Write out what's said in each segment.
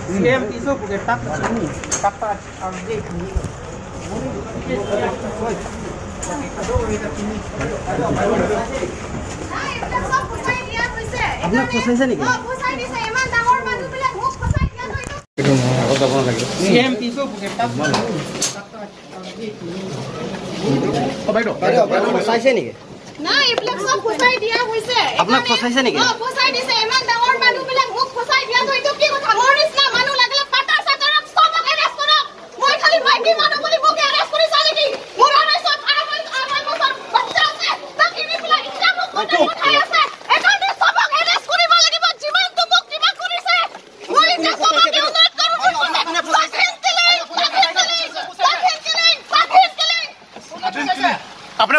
CM piso porque está update আপোনাক ফচাইছে নেকি? CM piso porque está ফচাইছে নেকি? নাই এইবিলাক সব ফচাই দিয়া হৈছে। আপোনাক ফচাইছে নেকি? ফচাই দিছে ইমান ডাঙৰ মানুহবিলাক মোক ফচাই দিয়া তো এইটো কি কথা? মোৰ নিচিনা মানুহ লাগিলে পাটা চাটাৰক সবক এৰেষ্ট কৰক। মই খালি মাইকী মানুহ বুলি মোক এৰেষ্ট কৰিছা নেকি? মোৰ আৰু সব আঢ়ৈ বছৰ বাচ্চা আছে তাক এৰি পেলাই এতিয়া মোক পঠাই আছে। একাউণ্টে সবক এৰেষ্ট কৰিব লাগিব যিমানটো মোক কিবা কৰিছে। মই এতিয়া সবক অনুৰোধ কৰোঁ अपने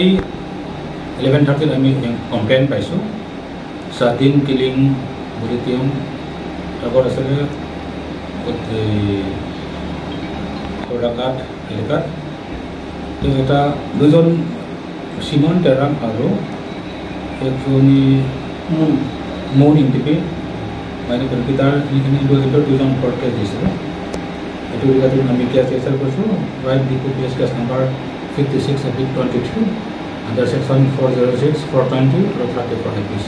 Di 11:30 kami yang komplain paisu Sadin killing Buritium Tabor asale Korakat Elekat to eta dujon Simon Teram aro ekjoni Moon Intipi mane computer ini dujon podcast disile etu rigatu nami kia cesar korsu right DPS case number 56/23 under section 406 420 or 34 IPC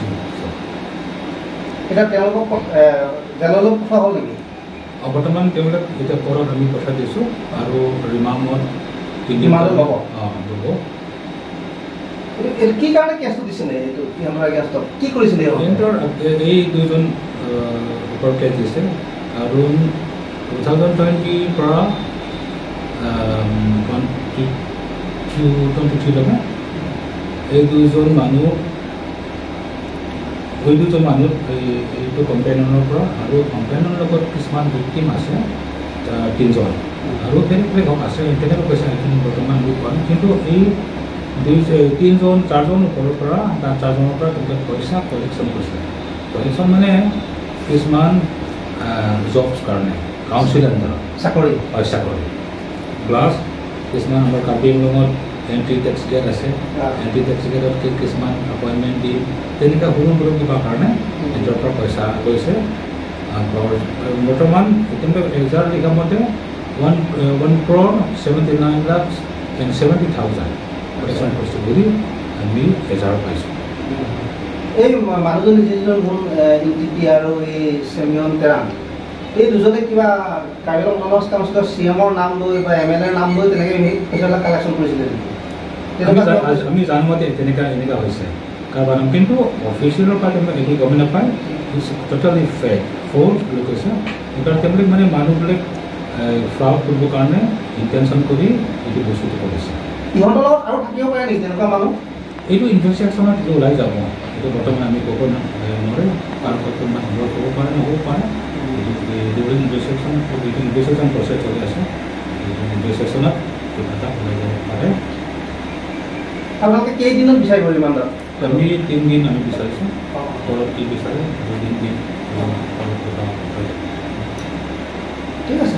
এটা তেওঁলোকক জেললৈ পঠোৱা হ'ল নেকি? বৰ্তমান তেওঁলোক এতিয়া পৰত আমি পঠাই দিছোঁ আৰু ৰিমাণ্ডত ৰিমাণ্ডত ল'ব ল'ব কি কাৰণে কেছটো দিছিলে এইটো কি আমাৰ গেষ্টক কি কৰিছিলে এই দুজন ওপৰত কেছ দিছে আৰু 2020 পৰা 23 লৈকে এই দুজন মানুহ এইটো কমপ্লেইনৰ পৰা আৰু কমপ্লেইনৰ লগত কিছুমান ভিক্টিম আছে 3জন আৰু বেলেগ আছে তেনেকৈ কৈছে এইখিনি বৰ্তমান আমি পোৱা নাই কিন্তু এই 4জন ওপৰৰ পৰা 4জনৰ পৰা তেওঁলোকে পইচা কালেকশ্যন কৰিছে কালেকশ্যন মানে কিছুমান জবছ কাৰণে কাউন্সিল আণ্ডাৰত চাকৰি প্লাছ কিছুমান আমাৰ কাৰ্বি আংলঙত এণ্ট্ৰি টেক্স গেট আছে এণ্ট্ৰি টেক্স গেটত কিছুমান এপইণ্টমেণ্ট দি তেনেকুৱা সৰু কিবা কাৰণে নিজৰ পৰা পইচা লৈছে বৰ্তমান তেনেকৈ এজাৰ লিখামতে 1,79,70,000 কালেকশ্যন কৰিছোঁ বুলি আমি এজাৰ পাইছোঁ এই মানুহজনী যিজন হ'ল ইউটিপি আৰু এই চেমিয়ন তেৰাম এই দুজনে কিবা কাৰ্বি আংলঙৰ কাউন্সিলৰ CMৰ নাম লৈ বা MLA নাম লৈ তেনেকৈ পইচাবিলাক কালেকশ্যন কৰিছিলে আমি জানো মতে এনেকুৱা হৈছে কাৰণ কিন্তু অফিচিয়েলৰ পৰা তেওঁলোকে একো গম নাপায় টোটেলি ফেক ফ'ল্ছ বুলি কৈছে সেইকাৰণে তেওঁলোকে মানে মানুহবিলাক ফ্ৰড কৰিবৰ কাৰণে ইণ্টেনশ্যন কৰি এইটো বস্তুটো কৰিছে ইহঁতৰ লগত আৰু থাকিব পাৰে নেকি তেনেকুৱা মানুহ এইটো ইনভেষ্টিগেশ্যনত এইটো ওলাই যাব এইটো বৰ্তমান আমি ক'ব নোৱাৰে কাৰণ বৰ্তমান হ'ব পাৰে নহ'ব পাৰে ইনভেষ্টিগেশ্যন প্ৰচেছ চলি আছে ইনভেষ্টিগেশ্যনত কিবা এটা ওলাই যাব পাৰে আপোনালোকে কেইদিনত বিচাৰিব ৰিমাণ্ডত আমি 3 দিন আমি বিচাৰিছোঁ ঘৰত কি বিচাৰে 2 দিন ঠিক আছে